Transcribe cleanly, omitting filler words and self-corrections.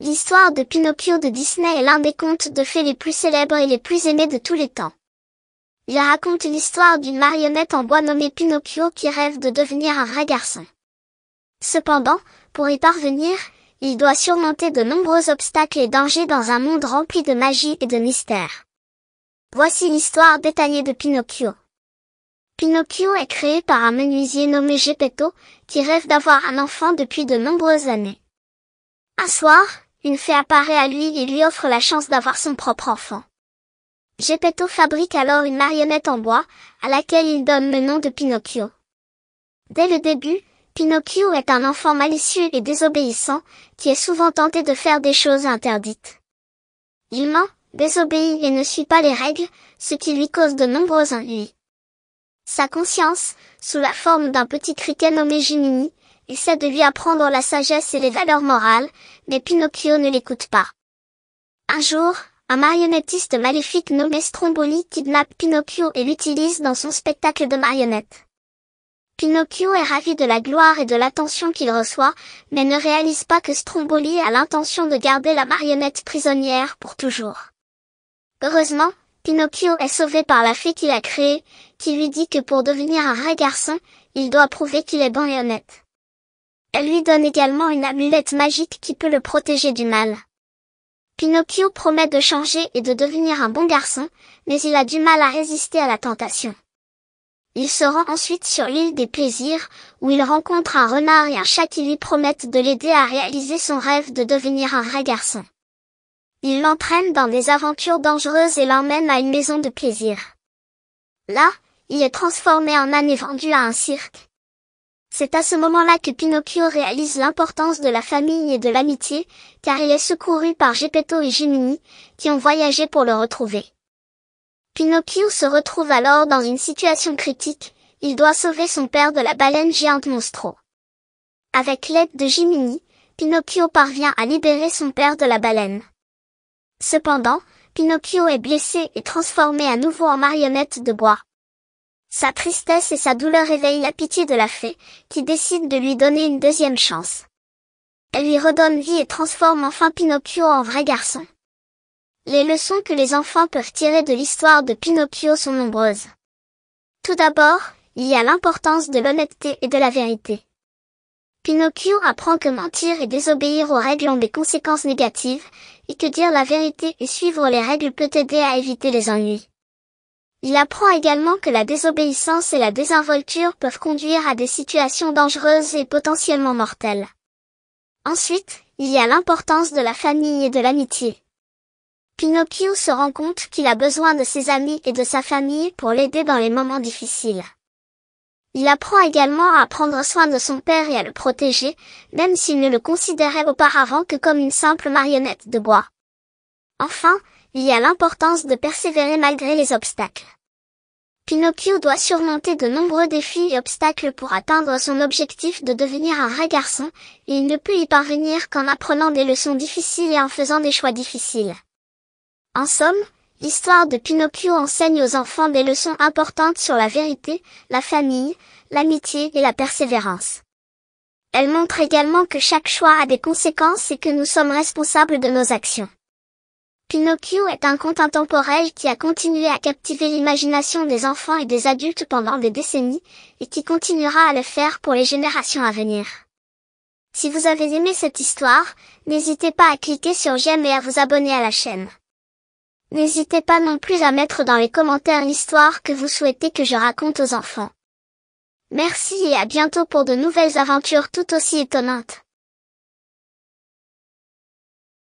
L'histoire de Pinocchio de Disney est l'un des contes de fées les plus célèbres et les plus aimés de tous les temps. Il raconte l'histoire d'une marionnette en bois nommée Pinocchio qui rêve de devenir un vrai garçon. Cependant, pour y parvenir, il doit surmonter de nombreux obstacles et dangers dans un monde rempli de magie et de mystères. Voici l'histoire détaillée de Pinocchio. Pinocchio est créé par un menuisier nommé Geppetto, qui rêve d'avoir un enfant depuis de nombreuses années. Un soir, une fée apparaît à lui et lui offre la chance d'avoir son propre enfant. Geppetto fabrique alors une marionnette en bois, à laquelle il donne le nom de Pinocchio. Dès le début, Pinocchio est un enfant malicieux et désobéissant, qui est souvent tenté de faire des choses interdites. Il ment, désobéit et ne suit pas les règles, ce qui lui cause de nombreux ennuis. Sa conscience, sous la forme d'un petit criquet nommé Jiminy, essaie de lui apprendre la sagesse et les valeurs morales, mais Pinocchio ne l'écoute pas. Un jour, un marionnettiste maléfique nommé Stromboli kidnappe Pinocchio et l'utilise dans son spectacle de marionnettes. Pinocchio est ravi de la gloire et de l'attention qu'il reçoit, mais ne réalise pas que Stromboli a l'intention de garder la marionnette prisonnière pour toujours. Heureusement, Pinocchio est sauvé par la fée qu'il a créée, qui lui dit que pour devenir un vrai garçon, il doit prouver qu'il est bon et honnête. Elle lui donne également une amulette magique qui peut le protéger du mal. Pinocchio promet de changer et de devenir un bon garçon, mais il a du mal à résister à la tentation. Il se rend ensuite sur l'île des plaisirs, où il rencontre un renard et un chat qui lui promettent de l'aider à réaliser son rêve de devenir un vrai garçon. Il l'entraîne dans des aventures dangereuses et l'emmène à une maison de plaisir. Là, il est transformé en âne et vendu à un cirque. C'est à ce moment-là que Pinocchio réalise l'importance de la famille et de l'amitié, car il est secouru par Geppetto et Jiminy, qui ont voyagé pour le retrouver. Pinocchio se retrouve alors dans une situation critique, il doit sauver son père de la baleine géante Monstro. Avec l'aide de Jiminy, Pinocchio parvient à libérer son père de la baleine. Cependant, Pinocchio est blessé et transformé à nouveau en marionnette de bois. Sa tristesse et sa douleur éveillent la pitié de la fée, qui décide de lui donner une deuxième chance. Elle lui redonne vie et transforme enfin Pinocchio en vrai garçon. Les leçons que les enfants peuvent tirer de l'histoire de Pinocchio sont nombreuses. Tout d'abord, il y a l'importance de l'honnêteté et de la vérité. Pinocchio apprend que mentir et désobéir aux règles ont des conséquences négatives, et que dire la vérité et suivre les règles peut aider à éviter les ennuis. Il apprend également que la désobéissance et la désinvolture peuvent conduire à des situations dangereuses et potentiellement mortelles. Ensuite, il y a l'importance de la famille et de l'amitié. Pinocchio se rend compte qu'il a besoin de ses amis et de sa famille pour l'aider dans les moments difficiles. Il apprend également à prendre soin de son père et à le protéger, même s'il ne le considérait auparavant que comme une simple marionnette de bois. Enfin, il y a l'importance de persévérer malgré les obstacles. Pinocchio doit surmonter de nombreux défis et obstacles pour atteindre son objectif de devenir un vrai garçon, et il ne peut y parvenir qu'en apprenant des leçons difficiles et en faisant des choix difficiles. En somme, l'histoire de Pinocchio enseigne aux enfants des leçons importantes sur la vérité, la famille, l'amitié et la persévérance. Elle montre également que chaque choix a des conséquences et que nous sommes responsables de nos actions. Pinocchio est un conte intemporel qui a continué à captiver l'imagination des enfants et des adultes pendant des décennies, et qui continuera à le faire pour les générations à venir. Si vous avez aimé cette histoire, n'hésitez pas à cliquer sur j'aime et à vous abonner à la chaîne. N'hésitez pas non plus à mettre dans les commentaires l'histoire que vous souhaitez que je raconte aux enfants. Merci et à bientôt pour de nouvelles aventures tout aussi étonnantes.